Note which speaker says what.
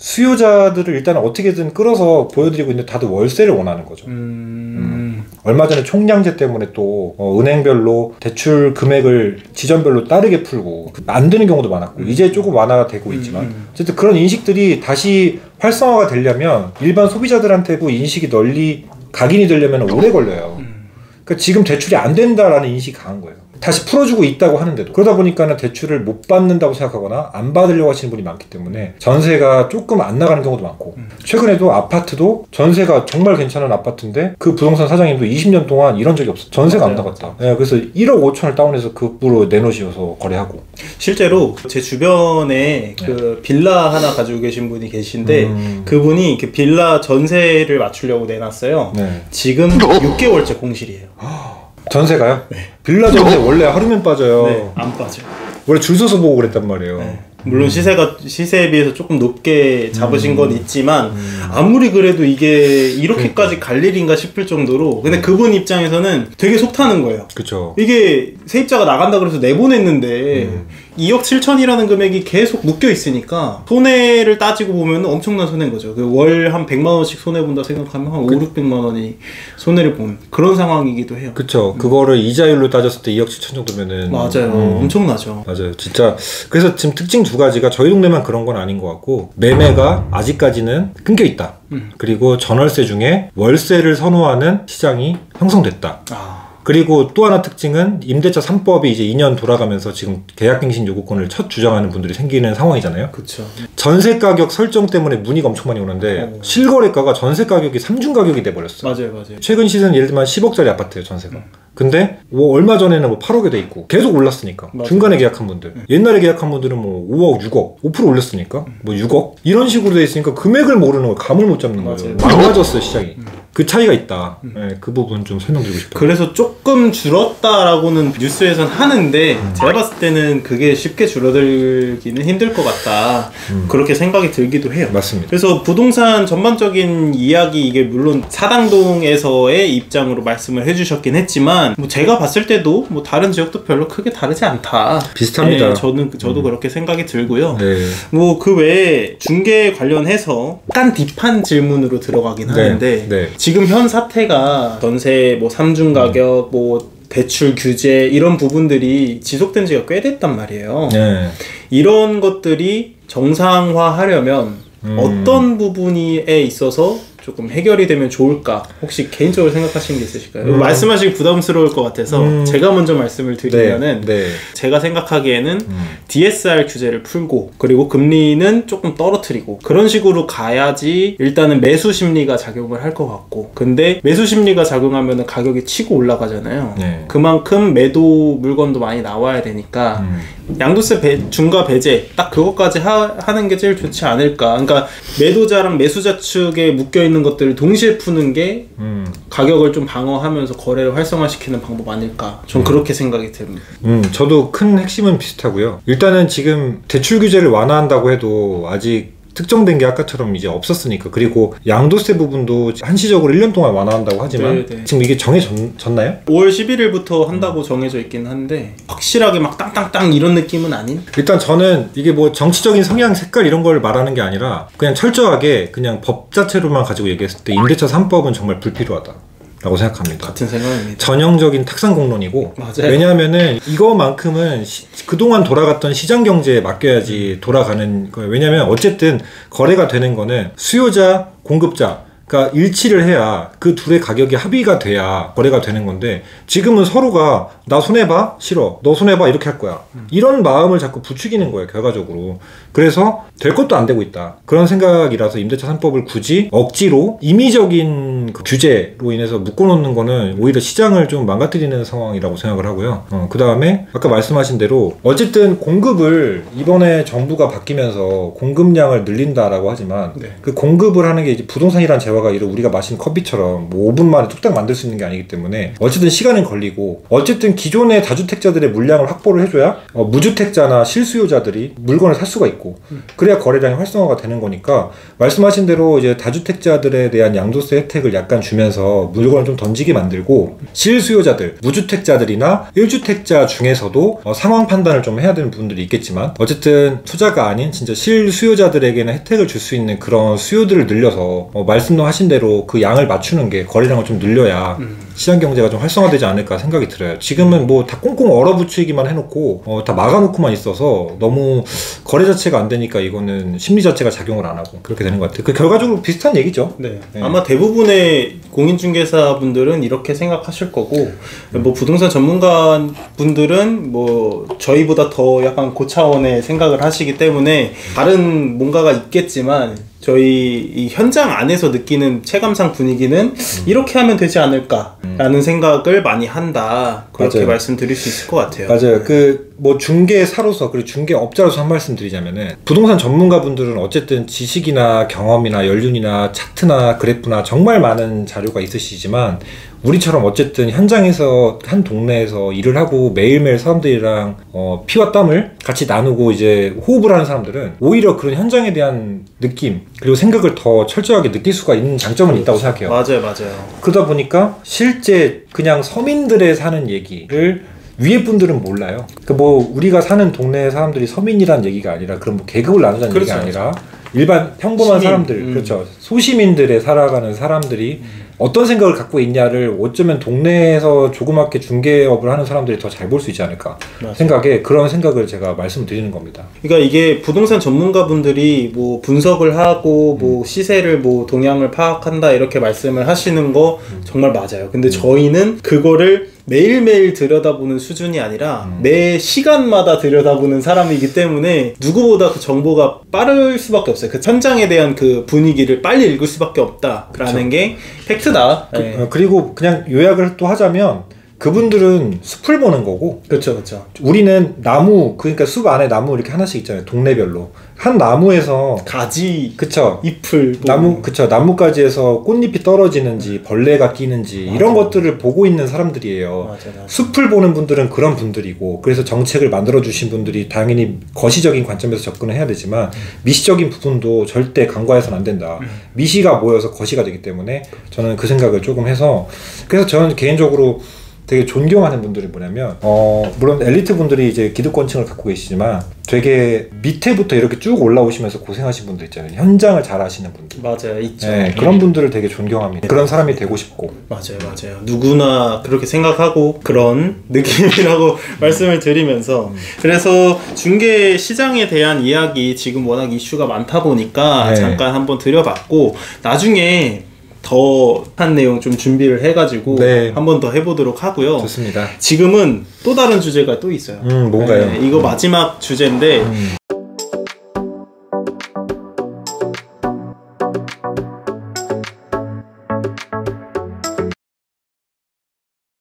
Speaker 1: 수요자들을 일단 어떻게든 끌어서 보여드리고 있는데 다들 월세를 원하는 거죠. 얼마 전에 총량제 때문에 또 은행별로 대출 금액을 지점별로 따르게 풀고 안 되는 경우도 많았고 이제 조금 완화가 되고 있지만 어쨌든 그런 인식들이 다시 활성화가 되려면 일반 소비자들한테 그 인식이 널리 각인이 되려면 오래 걸려요. 그러니까 지금 대출이 안 된다라는 인식이 강한 거예요. 다시 풀어주고 있다고 하는데도. 그러다 보니까는 대출을 못 받는다고 생각하거나 안 받으려고 하시는 분이 많기 때문에 전세가 조금 안 나가는 경우도 많고 최근에도 아파트도 전세가 정말 괜찮은 아파트인데 그 부동산 사장님도 20년 동안 이런 적이 없어. 전세가 안 나갔다. 네, 그래서 1억 5천을 다운해서 급으로 내놓으셔서 거래하고.
Speaker 2: 실제로 제 주변에 그 빌라 하나 가지고 계신 분이 계신데 그분이 그 빌라 전세를 맞추려고 내놨어요. 네. 지금 6개월째 공실이에요.
Speaker 1: 전세가요?
Speaker 2: 네.
Speaker 1: 빌라 전세 원래 하루면 빠져요.
Speaker 2: 네, 안 빠져요.
Speaker 1: 원래 줄 서서 보고 그랬단 말이에요.
Speaker 2: 네. 물론 시세에 비해서 조금 높게 잡으신 건 있지만 아무리 그래도 이게 이렇게까지 갈 일인가 싶을 정도로 근데 그분 입장에서는 되게 속 타는 거예요.
Speaker 1: 그쵸.
Speaker 2: 이게 세입자가 나간다 그래서 내보냈는데 2억 7천이라는 금액이 계속 묶여 있으니까 손해를 따지고 보면 엄청난 손해인 거죠. 월 한 100만 원씩 손해본다 생각하면 한 5, 600만 원이 손해를 본 그런 상황이기도 해요.
Speaker 1: 그쵸. 그거를 이자율로 따졌을 때 2억 7천 정도면은
Speaker 2: 맞아요. 엄청나죠.
Speaker 1: 맞아요. 진짜 그래서 지금 특징 두 가지가 저희 동네만 그런 건 아닌 것 같고 매매가 아직까지는 끊겨 있다. 그리고 전월세 중에 월세를 선호하는 시장이 형성됐다. 그리고 또 하나 특징은 임대차 3법이 이제 2년 돌아가면서 지금 계약갱신 요구권을 첫 주장하는 분들이 생기는 상황이잖아요.
Speaker 2: 그쵸.
Speaker 1: 전세 가격 설정 때문에 문의가 엄청 많이 오는데 실거래가가 전세 가격이 삼중 가격이 돼버렸어요.
Speaker 2: 맞아요.
Speaker 1: 최근 시세는 예를 들면 10억짜리 아파트예요, 전세가. 근데 뭐 얼마 전에는 뭐 8억에 돼 있고 계속 올랐으니까. 맞아요. 중간에 계약한 분들. 옛날에 계약한 분들은 뭐 5억, 6억, 5% 올렸으니까 뭐 6억 이런 식으로 돼 있으니까 금액을 모르는 거예요. 감을 못 잡는 거예요. 망가졌어요, 시장이. 그 차이가 있다. 네, 그 부분 좀 설명드리고 싶어요.
Speaker 2: 그래서 조금 줄었다라고는 뉴스에선 하는데 제가 봤을 때는 그게 쉽게 줄어들기는 힘들 것 같다. 그렇게 생각이 들기도 해요.
Speaker 1: 맞습니다.
Speaker 2: 그래서 부동산 전반적인 이야기 이게 물론 사당동에서의 입장으로 말씀을 해주셨긴 했지만 뭐 제가 봤을 때도 뭐 다른 지역도 별로 크게 다르지 않다.
Speaker 1: 비슷합니다.
Speaker 2: 네, 저도 그렇게 생각이 들고요.
Speaker 1: 네.
Speaker 2: 뭐 그 외에 중개 관련해서 약간 딥한 질문으로 들어가긴 하는데
Speaker 1: 네.
Speaker 2: 지금 현 사태가 전세 뭐 3중 가격 뭐 대출 규제 이런 부분들이 지속된 지가 꽤 됐단 말이에요.
Speaker 1: 네.
Speaker 2: 이런 것들이 정상화하려면 어떤 부분에 있어서 조금 해결이 되면 좋을까? 혹시 개인적으로 생각하시는 게 있으실까요? 말씀하시기 부담스러울 것 같아서 제가 먼저 말씀을 드리면은 제가 생각하기에는 DSR 규제를 풀고 그리고 금리는 조금 떨어뜨리고 그런 식으로 가야지 일단은 매수 심리가 작용을 할 것 같고 근데 매수 심리가 작용하면 가격이 치고 올라가잖아요. 그만큼 매도 물건도 많이 나와야 되니까 양도세 중과 배제 딱 그것까지 하는 게 제일 좋지 않을까. 그러니까 매도자랑 매수자 측에 묶여있는 것들을 동시에 푸는 게 가격을 좀 방어하면서 거래를 활성화시키는 방법 아닐까. 전 그렇게 생각이 듭니다.
Speaker 1: 저도 큰 핵심은 비슷하고요. 일단은 지금 대출 규제를 완화한다고 해도 아직 특정된 게 아까처럼 이제 없었으니까. 그리고 양도세 부분도 한시적으로 1년 동안 완화한다고 하지만 지금 이게 정해졌나요?
Speaker 2: 5월 11일부터 한다고 정해져 있긴 한데 확실하게 막 땅땅땅 이런 느낌은 아닌?
Speaker 1: 일단 저는 이게 뭐 정치적인 성향 색깔 이런 걸 말하는 게 아니라 그냥 철저하게 그냥 법 자체로만 가지고 얘기했을 때 임대차 3법은 정말 불필요하다 라고 생각합니다.
Speaker 2: 같은 생각입니다.
Speaker 1: 전형적인 탁상공론이고.
Speaker 2: 맞아요.
Speaker 1: 왜냐하면은 이거만큼은 그동안 돌아갔던 시장 경제에 맡겨야지 돌아가는 거예요. 왜냐하면 어쨌든 거래가 되는 거는 수요자, 공급자 그러니까 일치를 해야 그 둘의 가격이 합의가 돼야 거래가 되는 건데 지금은 서로가 나 손해봐? 싫어. 너 손해봐? 이렇게 할 거야. 이런 마음을 자꾸 부추기는 거예요, 결과적으로. 그래서 될 것도 안 되고 있다. 그런 생각이라서 임대차 3법을 굳이 억지로 임의적인 그 규제로 인해서 묶어놓는 거는 오히려 시장을 좀 망가뜨리는 상황이라고 생각을 하고요. 그 다음에 아까 말씀하신 대로 어쨌든 공급을 이번에 정부가 바뀌면서 공급량을 늘린다라고 하지만 그 공급을 하는 게 이제 부동산이란 재화 대화가 이런 우리가 마신 커피처럼 뭐 5분 만에 뚝딱 만들 수 있는 게 아니기 때문에 어쨌든 시간은 걸리고 어쨌든 기존의 다주택자들의 물량을 확보를 해줘야 무주택자나 실수요자들이 물건을 살 수가 있고 그래야 거래량이 활성화가 되는 거니까 말씀하신 대로 이제 다주택자들에 대한 양도세 혜택을 약간 주면서 물건을 좀 던지게 만들고 실수요자들, 무주택자들이나 1주택자 중에서도 상황 판단을 좀 해야 되는 부분들이 있겠지만 어쨌든 투자가 아닌 진짜 실수요자들에게는 혜택을 줄 수 있는 그런 수요들을 늘려서 말씀도 하신 대로 그 양을 맞추는 게 거래량을 좀 늘려야 시장 경제가 좀 활성화되지 않을까 생각이 들어요. 지금은 뭐 다 꽁꽁 얼어붙이기만 해놓고 다 막아놓고만 있어서 너무 거래 자체가 안 되니까 이거는 심리 자체가 작용을 안 하고 그렇게 되는 것 같아요. 그 결과적으로 비슷한 얘기죠.
Speaker 2: 네. 아마 대부분의 공인중개사 분들은 이렇게 생각하실 거고 뭐 부동산 전문가 분들은 뭐 저희보다 더 약간 고차원의 생각을 하시기 때문에 다른 뭔가가 있겠지만 저희 이 현장 안에서 느끼는 체감상 분위기는 이렇게 하면 되지 않을까라는 생각을 많이 한다. 그렇게 맞아요. 말씀드릴 수 있을 것 같아요.
Speaker 1: 맞아요. 그 뭐 중개사로서 그리고 중개업자로서 한 말씀 드리자면은 부동산 전문가분들은 어쨌든 지식이나 경험이나 연륜이나 차트나 그래프나 정말 많은 자료가 있으시지만 우리처럼 어쨌든 현장에서 한 동네에서 일을 하고 매일매일 사람들이랑 피와 땀을 같이 나누고 이제 호흡을 하는 사람들은 오히려 그런 현장에 대한 느낌 그리고 생각을 더 철저하게 느낄 수가 있는 장점은 있다고 생각해요.
Speaker 2: 맞아요.
Speaker 1: 그러다 보니까 실제 그냥 서민들의 사는 얘기를 위에 분들은 몰라요. 그 뭐 우리가 사는 동네 사람들이 서민이라는 얘기가 아니라 그런 뭐 계급을 나누자는
Speaker 2: 그렇죠.
Speaker 1: 얘기가 아니라 일반 평범한 시민. 사람들 그렇죠. 소시민들의 살아가는 사람들이 어떤 생각을 갖고 있냐를 어쩌면 동네에서 조그맣게 중개업을 하는 사람들이 더 잘 볼 수 있지 않을까 생각에 그런 생각을 제가 말씀드리는 겁니다.
Speaker 2: 그러니까 이게 부동산 전문가분들이 뭐 분석을 하고 뭐 시세를 뭐 동향을 파악한다 이렇게 말씀을 하시는 거 정말 맞아요. 근데 저희는 그거를 매일매일 들여다보는 수준이 아니라 매 시간마다 들여다보는 사람이기 때문에 누구보다 그 정보가 빠를 수밖에 없어요. 그 현장에 대한 그 분위기를 빨리 읽을 수밖에 없다라는 게 팩트다.
Speaker 1: 그리고 그냥 요약을 또 하자면 그분들은 숲을 보는 거고
Speaker 2: 그렇죠.
Speaker 1: 우리는 나무 그러니까 숲 안에 나무 이렇게 하나씩 있잖아요. 동네별로 한 나무에서
Speaker 2: 가지
Speaker 1: 그쵸
Speaker 2: 잎을
Speaker 1: 나무 그쵸 나뭇가지에서 꽃잎이 떨어지는지 벌레가 끼는지 이런 것들을 보고 있는 사람들이에요.
Speaker 2: 맞아.
Speaker 1: 숲을 보는 분들은 그런 분들이고 그래서 정책을 만들어 주신 분들이 당연히 거시적인 관점에서 접근을 해야 되지만 미시적인 부분도 절대 간과해서는 안 된다. 미시가 모여서 거시가 되기 때문에 저는 그 생각을 조금 해서 그래서 저는 개인적으로 되게 존경하는 분들이 뭐냐면 물론 엘리트 분들이 이제 기득권층을 갖고 계시지만 되게 밑에부터 이렇게 쭉 올라오시면서 고생하신 분들 있잖아요. 현장을 잘 하시는 분들.
Speaker 2: 맞아요. 있죠.
Speaker 1: 네, 그런 분들을 되게 존경합니다. 그런 사람이 되고 싶고.
Speaker 2: 맞아요. 누구나 그렇게 생각하고 그런 느낌이라고 말씀을 드리면서 그래서 중개 시장에 대한 이야기 지금 워낙 이슈가 많다 보니까 잠깐 한번 드려봤고 나중에 더 한 내용 좀 준비를 해가지고 한 번 더 해보도록 하고요.
Speaker 1: 좋습니다.
Speaker 2: 지금은 또 다른 주제가 또 있어요.
Speaker 1: 뭔가요?
Speaker 2: 이거 마지막 주제인데